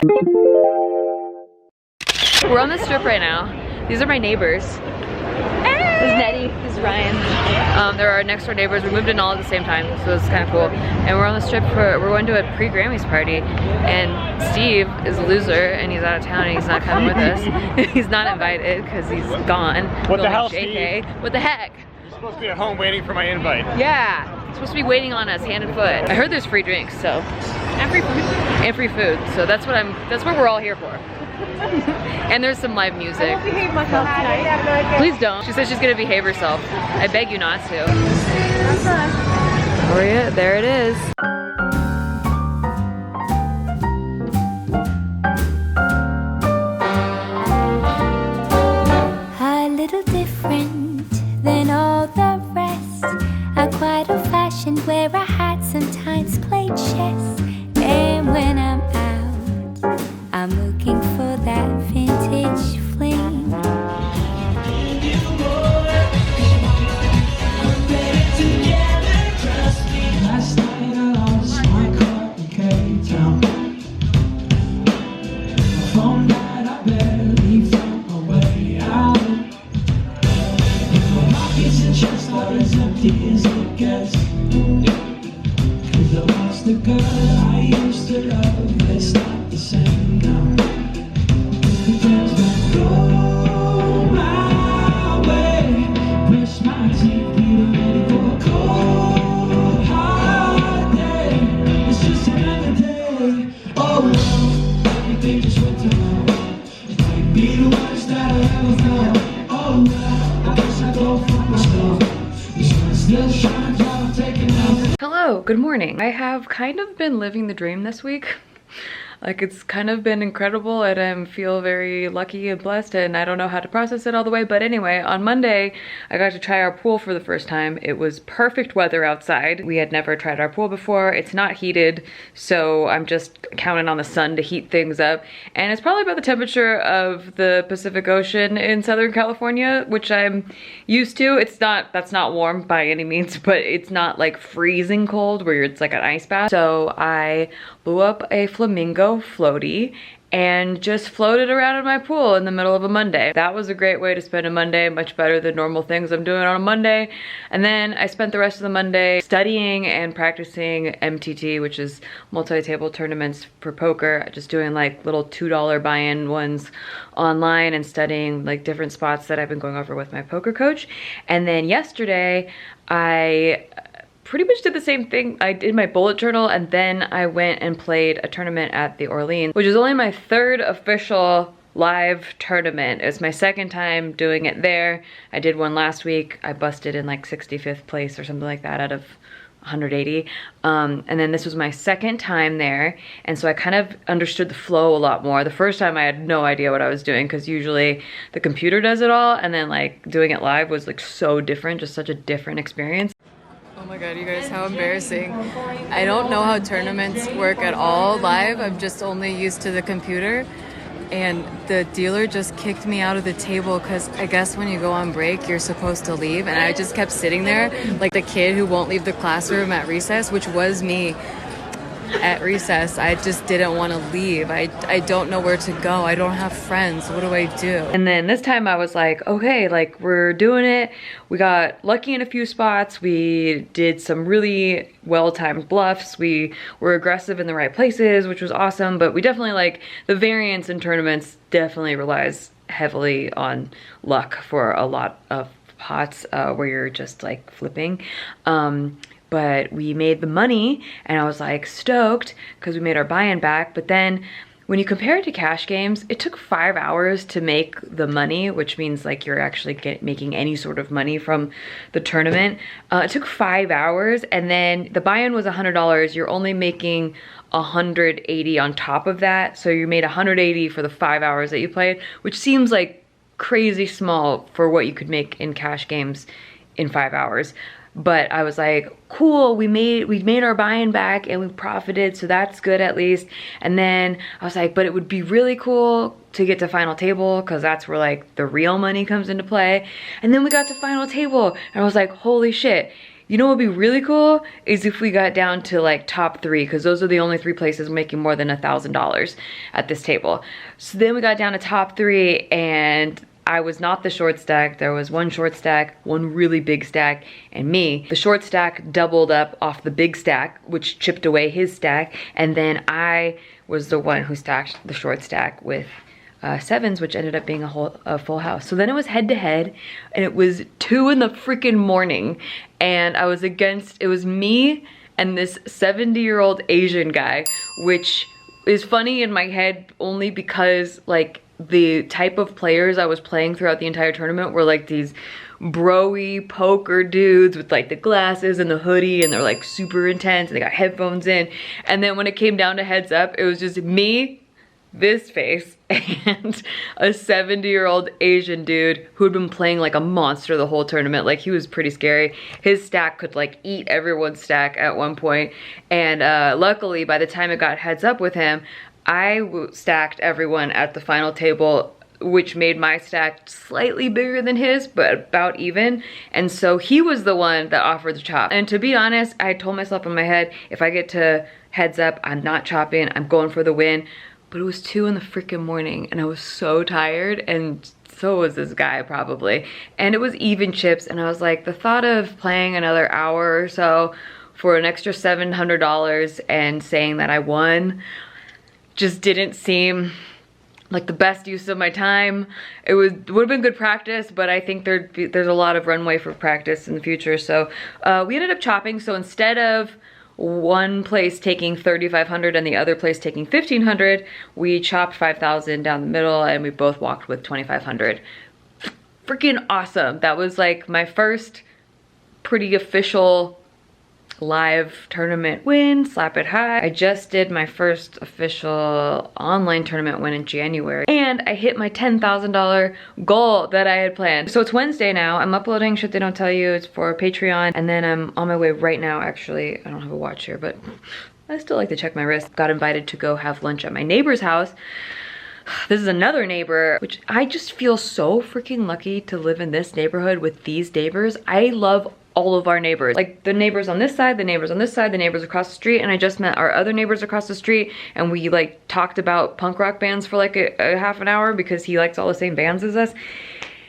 We're on the strip right now. These are my neighbors. This is Nettie, this is Ryan. They're our next door neighbors. We moved in all at the same time, so it's kind of cool. And we're on the strip we're going to a pre-Grammys party. And Steve is a loser and he's out of town and he's not coming with us. He's not invited because he's gone. What the hell, Steve? What the heck? You're supposed to be at home waiting for my invite. Yeah, you're supposed to be waiting on us hand and foot. I heard there's free drinks, so. And free food. And free food, so that's what we're all here for. And there's some live music. I won't behave myself tonight. Please don't. She says she's gonna behave herself. I beg you not to. Oh yeah, there it is. A little different than all the rest. I'm quite old-fashioned, wear a hat, sometimes play chess. And when I'm out, I'm looking for that vintage fling. Last night I lost my car in Cape Town. My phone died, I barely found my way out. My pockets and chest are as empty as it gets. 'Cause I lost the girl I used to love. It's not the same now. The things that go my way. Brush my teeth, getting ready for a cold hard day. It's just another day. Oh well, everything just went to hell. It might be the worst that I ever felt. Oh well, I guess I go for myself. The sun still shines while I'm taking out. Hello, good morning. I have kind of been living the dream this week. Like, it's kind of been incredible and I feel very lucky and blessed and I don't know how to process it all the way. But anyway, on Monday, I got to try our pool for the first time. It was perfect weather outside. We had never tried our pool before. It's not heated, so I'm just counting on the sun to heat things up. And it's probably about the temperature of the Pacific Ocean in Southern California, which I'm used to. That's not warm by any means, but it's not like freezing cold where it's like an ice bath. So I blew up a flamingo floaty and just floated around in my pool in the middle of a Monday. That was a great way to spend a Monday, much better than normal things I'm doing on a Monday. And then I spent the rest of the Monday studying and practicing MTT, which is multi-table tournaments for poker, just doing like little $2 buy-in ones online and studying like different spots that I've been going over with my poker coach. And then yesterday, I pretty much did the same thing. I did my bullet journal and then I went and played a tournament at the Orleans, which is only my third official live tournament. It's my second time doing it there. I did one last week. I busted in like 65th place or something like that out of 180. And then this was my second time there. And so I kind of understood the flow a lot more. The first time I had no idea what I was doing because usually the computer does it all. And then like doing it live was like so different, just such a different experience. Oh my god, you guys, how embarrassing. I don't know how tournaments work at all live. I'm just only used to the computer. And the dealer just kicked me out of the table because I guess when you go on break, you're supposed to leave. And I just kept sitting there like the kid who won't leave the classroom at recess, which was me at recess. I just didn't want to leave. I don't know where to go. I don't have friends. What do I do? And then this time I was like, okay, like we're doing it. We got lucky in a few spots. We did some really well-timed bluffs. We were aggressive in the right places, which was awesome. But we definitely like the variance in tournaments definitely relies heavily on luck for a lot of pots where you're just like flipping. But we made the money and I was like stoked because we made our buy-in back. But then when you compare it to cash games, it took 5 hours to make the money, which means like you're actually making any sort of money from the tournament. It took 5 hours and then the buy-in was $100. You're only making 180 on top of that. So you made 180 for the 5 hours that you played, which seems like crazy small for what you could make in cash games in 5 hours. But I was like, cool, we made our buy-in back and we profited, so that's good at least. And then I was like, but it would be really cool to get to final table because that's where like the real money comes into play. And then we got to final table and I was like, holy shit, You know what would be really cool is if we got down to like top 3, because those are the only 3 places making more than $1,000 at this table. So then we got down to top 3, and I was not the short stack. There was one short stack, one really big stack, and me. The short stack doubled up off the big stack, which chipped away his stack, and then I was the one who stacked the short stack with 7s, which ended up being a full house. So then it was head to head, and it was 2 in the freaking morning, and I was against, it was me and this 70-year-old Asian guy, which is funny in my head only because like the type of players I was playing throughout the entire tournament were like these bro-y poker dudes with like the glasses and the hoodie, and they're like super intense and they got headphones in. And then when it came down to heads up, it was just me, this face, and a 70-year-old Asian dude who had been playing like a monster the whole tournament. Like, he was pretty scary. His stack could like eat everyone's stack at one point. And luckily, by the time it got heads up with him, I stacked everyone at the final table, which made my stack slightly bigger than his, but about even. And so he was the one that offered the chop. And to be honest, I told myself in my head, if I get to heads up, I'm not chopping, I'm going for the win. But it was 2 in the freaking morning, and I was so tired, and so was this guy probably. And it was even chips, and I was like, the thought of playing another hour or so for an extra $700 and saying that I won just didn't seem like the best use of my time. It would have been good practice, but I think there's a lot of runway for practice in the future. So we ended up chopping. So instead of one place taking $3,500 and the other place taking $1,500, we chopped $5,000 down the middle, and we both walked with $2,500. Freaking awesome. That was like my first pretty official live tournament win, slap it high. I just did my first official online tournament win in January, and I hit my $10,000 goal that I had planned. So it's Wednesday now. I'm uploading Shit They Don't Tell You. It's for Patreon, and then I'm on my way right now. Actually, I don't have a watch here, but I still like to check my wrist. Got invited to go have lunch at my neighbor's house. This is another neighbor, which I just feel so freaking lucky to live in this neighborhood with these neighbors. I love all of our neighbors. Like the neighbors on this side, the neighbors on this side, the neighbors across the street, and I just met our other neighbors across the street, and we like talked about punk rock bands for like a half an hour because he likes all the same bands as us.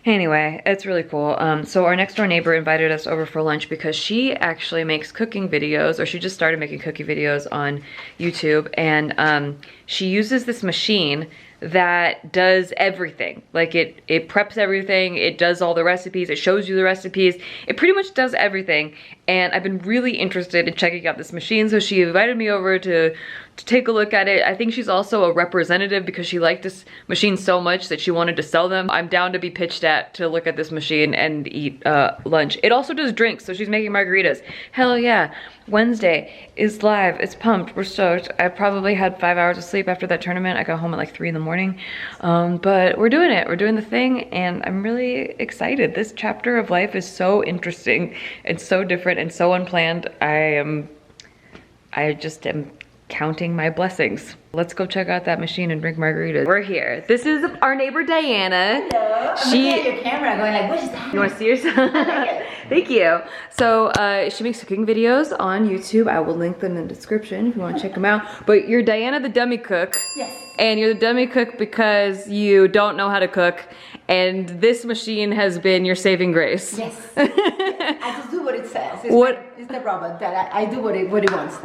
Anyway, it's really cool. So our next door neighbor invited us over for lunch because she actually makes cooking videos, or she just started making cooking videos on YouTube, and she uses this machine that does everything. Like it preps everything, it does all the recipes, it shows you the recipes, it pretty much does everything. And I've been really interested in checking out this machine, so she invited me over to take a look at it. I think she's also a representative because she liked this machine so much that she wanted to sell them. I'm down to be pitched at to look at this machine and eat lunch. It also does drinks, so she's making margaritas. Hell yeah. Wednesday is live, it's pumped, we're stoked. I probably had 5 hours of sleep after that tournament. I got home at like 3 in the morning. But we're doing it, we're doing the thing, and I'm really excited. This chapter of life is so interesting and so different and so unplanned. I just am counting my blessings. Let's go check out that machine and drink margaritas. We're here. This is our neighbor Diana. Hello. I'm looking at your camera going like, what is that? You want to see yourself? Thank you. So she makes cooking videos on YouTube. I will link them in the description if you want to check them out. But you're Diana the dummy cook. Yes. And you're the dummy cook because you don't know how to cook. And this machine has been your saving grace. Yes. I just do what it says. It's the robot that I do what it wants.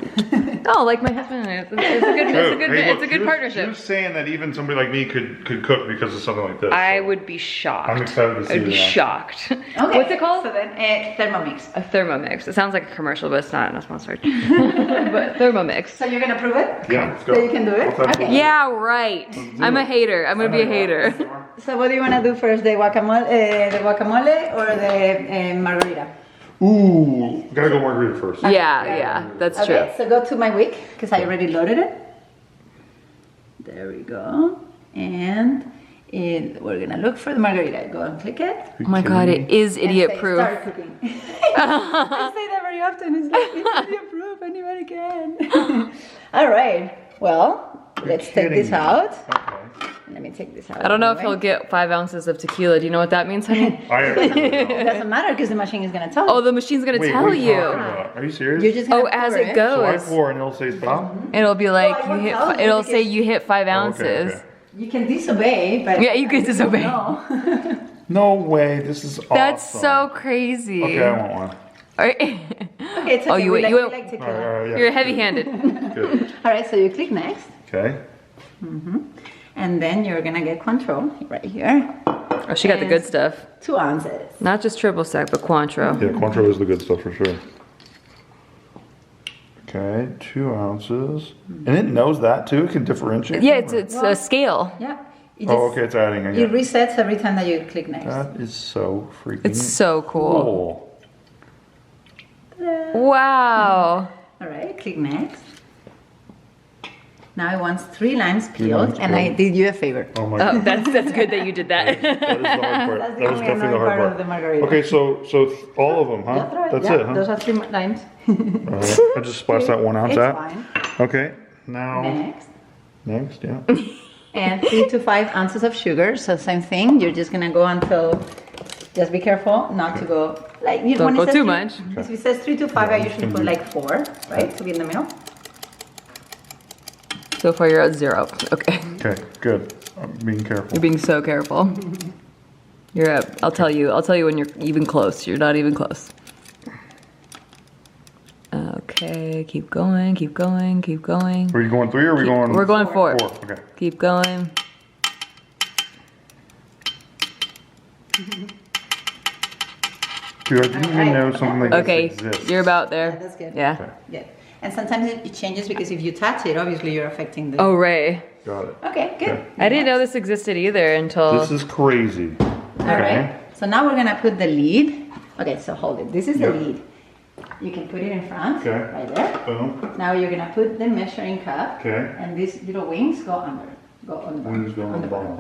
Oh, like my husband and I. It's a good partnership. You're saying that even somebody like me could cook because of something like this. I would be shocked. I'm excited to see that. I'd be shocked. Okay. What's it called? So then, Thermomix. A Thermomix. It sounds like a commercial, but it's not sponsored. But Thermomix. So you're gonna prove it? Yeah, let's go. So you can do it? Okay. Yeah, right. I'm a hater. I'm gonna be a hater. So what do you wanna do first? The guacamole or the margarita? Ooh, gotta go margarita first. Yeah, that's true. Okay, so go to my week, because I already loaded it. There we go. And we're gonna look for the margarita. Go and click it. Oh my god, it is idiot proof. Start cooking. I say that very often. It's like, it's idiot proof, anybody can. All right, well, let's take this out. Okay. Let me take this out. I don't know of if the way. he'll get 5 ounces of tequila. Do you know what that means, honey? I actually It don't know. doesn't matter because the machine is gonna tell you. Oh, the machine's gonna Wait, tell what are you you. talking about? Are you serious? You're just gonna Oh, as pour it So I goes. pour and it'll say stop? It'll be like Well, I you won't hit. tell you It'll say because- you hit 5 Oh, ounces. okay, okay. You can disobey, but Yeah, you can disobey. No. No way, this is awesome. That's so crazy. Okay, I want one. Alright. Okay, it's okay. Oh, you we wait, like, you we wait. like tequila. All right, yeah. You're heavy-handed. Good. All right, so you click next, Okay. and then you're gonna get Cointreau right here. Oh, she got the good stuff. 2 ounces. Not just triple sec, but Cointreau. Yeah, Cointreau is the good stuff for sure. Okay, 2 ounces. And it knows that too? It can differentiate? Yeah, them, or- it's a scale. Yeah. You Oh, okay, it's adding It again. resets every time that you click next. That is so freaking It's so cool. cool. Wow. All right, click next. Now it wants 3 limes peeled, limes and I peeled. did you a favor. Oh my Oh, god. that's good that you did that. That is the hard part. That's the That was only definitely the annoying hard part part. of the margarita. Okay, so all of them, huh? That's right. That's Yeah, it, huh? Those are 3 limes. Alright, I just splashed that 1 ounce It's out. fine. Okay, now Next. yeah. And 3 to 5 ounces of sugar. So same thing. You're just gonna go until. Just be careful not to go like. Don't when it go says too 3 much. If it says 3 to 5, I usually put like 4, right, to be in the middle. So far you're at 0. Okay. Okay, good. I'm being careful. You're being so careful. You're at, I'll tell you when you're even close. You're not even close. Okay, keep going, keep going, keep going. Are you going 3 or are we going? We're going 4. 4, okay. Keep going. Dude, I didn't even know something like Okay, this exists. you're about there. Yeah, that's good. Yeah. Yeah. And sometimes it changes because if you touch it, obviously you're affecting the. Oh, Ray. Got it. Okay, good. Okay. I didn't know this existed either until. This is crazy. All right. So now we're gonna put the lid. Okay, so hold it. This is the Yep. lid. You can put it in front, Okay. right there. Boom. Now you're gonna put the measuring cup. Okay. And these little wings go under. Go on the bottom. Wings go on the bottom.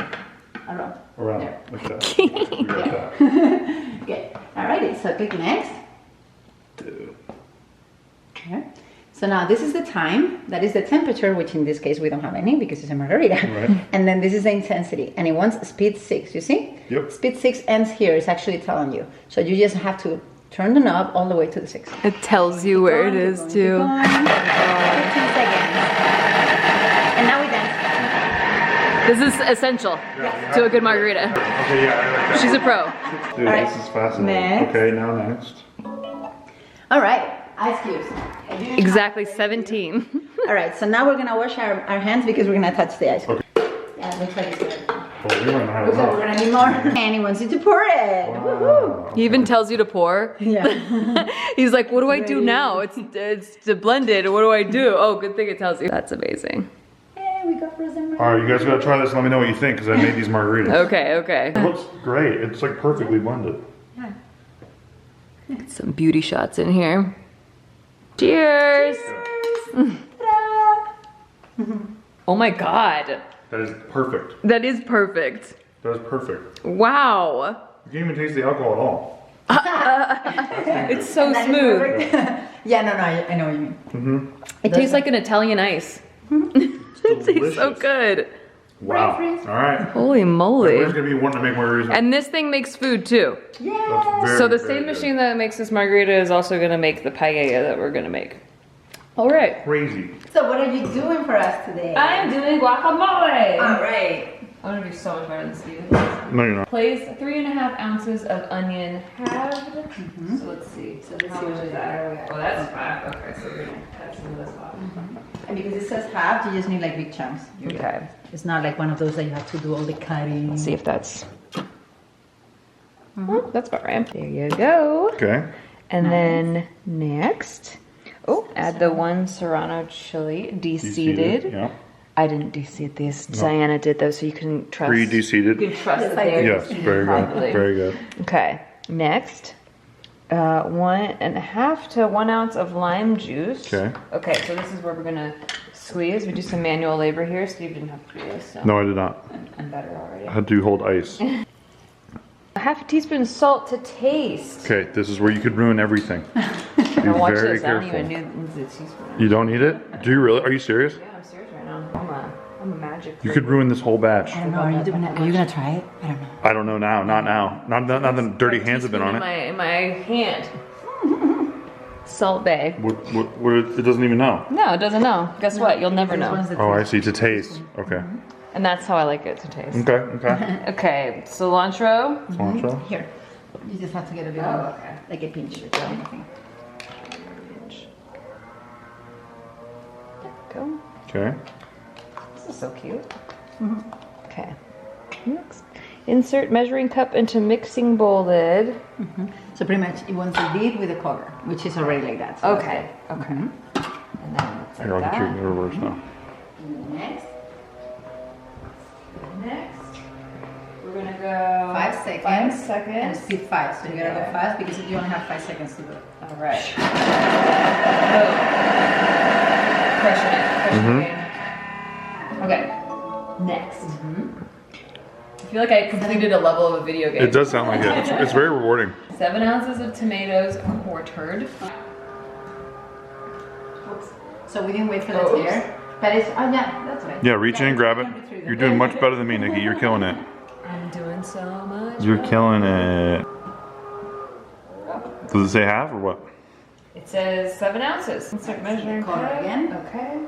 Around. Around There. like that. We got that. Okay. Alrighty. So click next. Okay. So now this is the time. That is the temperature, which in this case we don't have any because it's a margarita. Right. And then this is the intensity, and it wants speed 6. You see? Yep. Speed 6 ends here. It's actually telling you. So you just have to turn the knob all the way to the 6. It tells you where it is Keep too. going. 15 seconds. And now we dance. This is essential to a good margarita. Okay, yeah, I like that. She's a pro. Dude, Alright. this is fascinating. Next. Okay, now next. All right. Ice cubes. Exactly 17. All right. So now we're gonna wash our hands because we're gonna touch the ice cube. Okay. Yeah, looks like it's good. Oh, we don't have Looks like we're enough. gonna need more. And he wants you to pour it. Woohoo! He even tells you to pour. Yeah. He's like, what do I do now? It's to blended. What do I do? Oh, good thing it tells you. That's amazing. Hey, we got frozen. All right, you guys gotta try this and let me know what you think because I made these margaritas. Okay, okay. It looks great. It's like perfectly blended. Some beauty shots in here. Cheers. Oh my God. That is perfect. That is perfect. That is perfect. Wow. You can't even taste the alcohol at all. It's so smooth. Yeah, no, I know what you mean. It tastes like an Italian ice. It tastes so good. Wow. All right. Holy moly. Everybody's gonna be wanting to make margaritas. And this thing makes food too. That's very, So the very same good. machine that makes this margarita is also gonna make the paella that we're gonna make. All right. Crazy. So what are you doing for us today? I'm doing guacamole. All right. I'm gonna do so much better than Steven. No, you're not. Place 3.5 ounces of onion halved. So let's see. So let's how see much what is we that? got. Oh, that's 5. Okay, so we're gonna cut some of this off. And because it says half, you just need like big chunks. You're good. Okay. It's not like one of those that you have to do all the cutting. Let's see if that's. Oh, that's about right. There you go. Okay. And then next, add the 1 Serrano chili, de-seeded. Yeah. I didn't de-seed these. Diana did those, so you can trust. Pre-de-seeded. You can trust Yes, that I they're Yes, de-seeded very good. properly. Very good. Okay. Next, 1.5 to 1 ounce of lime juice. Okay. Okay, so this is where we're gonna squeeze. We do some manual labor here. Steve didn't have to do this, so No, I did not. I'm better already. I had to hold ice. 1/2 teaspoon salt to taste. Okay, this is where you could ruin everything. Be Now watch very this. I don't careful. even need the teaspoon. You don't need it? Do you really? Are you serious? Yeah, I'm serious right now. Hold on. I'm a magic. You could ruin this whole batch. I don't know. Are you gonna try it? I don't know. I don't know now. Not now. Not the dirty hands have been on it. In my hand. Salt Bay. What it doesn't even know. No, it doesn't know. Guess what? You'll never know. Oh, I see. To taste. Okay. And that's how I like it to taste. Okay. Okay, cilantro. Cilantro. Here. You just have to get a bit of like a pinch or anything. Go. Okay. This is so cute. Okay. Next. Insert measuring cup into mixing bowl lid. So pretty much you want to lead with a cover, which is already like that. So Okay. Okay. And then it's Here, I'll like get you in that. the reverse now. Next, Next, we're gonna go 5 seconds. 5 And seconds. speed 5. So you gotta go fast because you only have 5 seconds to do it. All right. Boom. Crushing it. Okay. Next. I feel like I completed a level of a video game. It does sound like it. It's very rewarding. 7 ounces of tomatoes quartered. Oops. So we didn't wait for the tear. But it's, oh yeah, that's right. Yeah, reach in and grab it. You're doing much better than me, Nikki. You're killing it. I'm doing so much. You're killing it. Does it say half or what? It says 7 ounces. Insert measuring Color cup. again. Okay.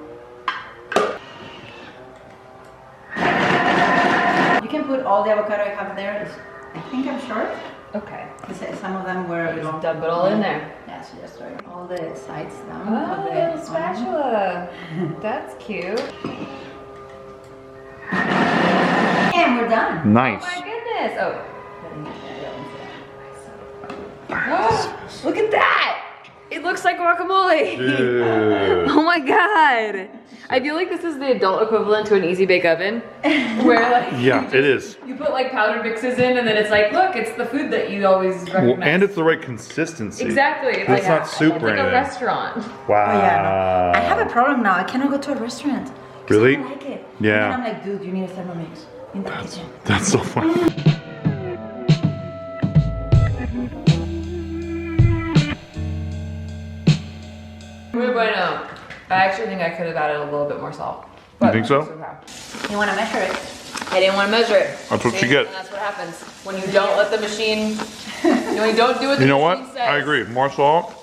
You can put all the avocado I have there. I think I'm short. Okay. Because some of them were a little. Dump it all in there. Yeah, so just throw all the sides down. Oh, of the little spatula. That's cute. And we're done. Nice. Oh my goodness. Oh. Look at that. It looks like guacamole. Yeah. Oh my god. I feel like this is the adult equivalent to an easy bake oven. Where like Yeah, it is. you put like powdered mixes in and then it's like, look, it's the food that you always recognize. Well, and it's the right consistency. Exactly. It's not soup it's or like a anything. restaurant. Wow. Oh yeah, no. I have a problem now. I cannot go to a restaurant. 'Cause Really? I don't like it. Yeah. And then I'm like, dude, you need a Thermomix in the kitchen. That's so funny. Muy bueno. I actually think I could have added a little bit more salt. You think so? You want to measure it? I didn't want to measure it. That's what See? you get. And that's what happens when you don't let the machine. When you don't do what the You know what? machine says. I agree. More salt.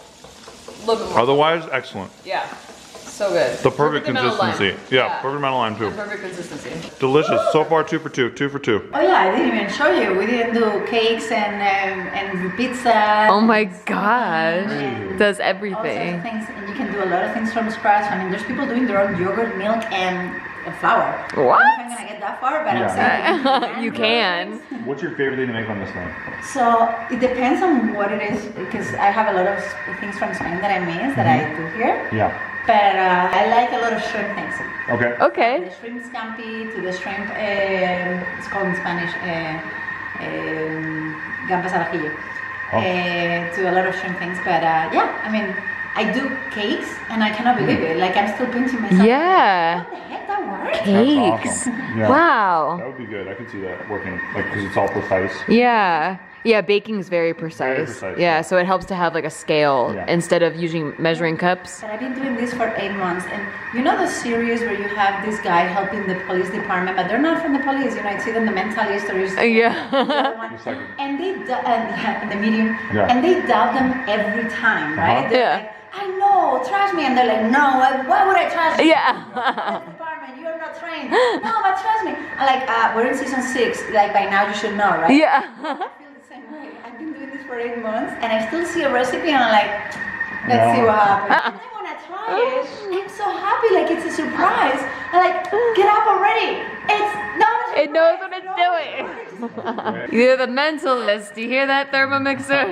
A little bit more. Otherwise, excellent. Yeah. So good. The perfect amount of lime. consistency. Yeah, perfect amount of lime too. Perfect consistency. Delicious. So far, 2 for 2. 2 for 2. Oh yeah, I didn't even show you. We didn't do cakes and pizza. Oh my gosh. Does All sorts of everything. things, and you can do a lot of things from scratch. I mean, there's people doing their own yogurt, milk, and flour. What? I don't know if I'm gonna get that far, but I'm saying You can. What's your favorite thing to make on this thing? So it depends on what it is, because I have a lot of things from Spain that I miss that I do here. Yeah. But I like a lot of shrimp things. Okay. Okay. The shrimp scampi to the shrimp, it's called in Spanish, gambas al ajillo. To a lot of shrimp things. But yeah, I mean, I do cakes and I cannot believe it. Like, I'm still pinching myself. Yeah. What the heck, that works? Cakes. awesome. Yeah. Wow. That would be good. I could see that working, like, because it's all precise. Yeah. Yeah, baking is very precise. Very precise, Yeah, yeah. so it helps to have like a scale Yeah. instead of using measuring cups. But I've been doing this for 8 months, and you know the series where you have this guy helping the police department, but they're not from the police. You know, it's either the mentalist or it's Yeah. the other one. Just like- And they and the medium, Yeah. and they doubt them every time, right? They're Yeah. like, I know, trust me, and they're like, no, why would I trust you? Yeah. Police department, you're not trained. No, but trust me. I'm like, we're in season 6. Like by now, you should know, right? Yeah. I feel the same way. I've been doing this for 8 months, and I still see a recipe, and I'm like, let's see what happens. And then when I try it, I'm so happy, like it's a surprise. I'm like, get up already. It's not a surprise. It knows what it's doing. You're the mentalist. Do you hear that, Thermomixer?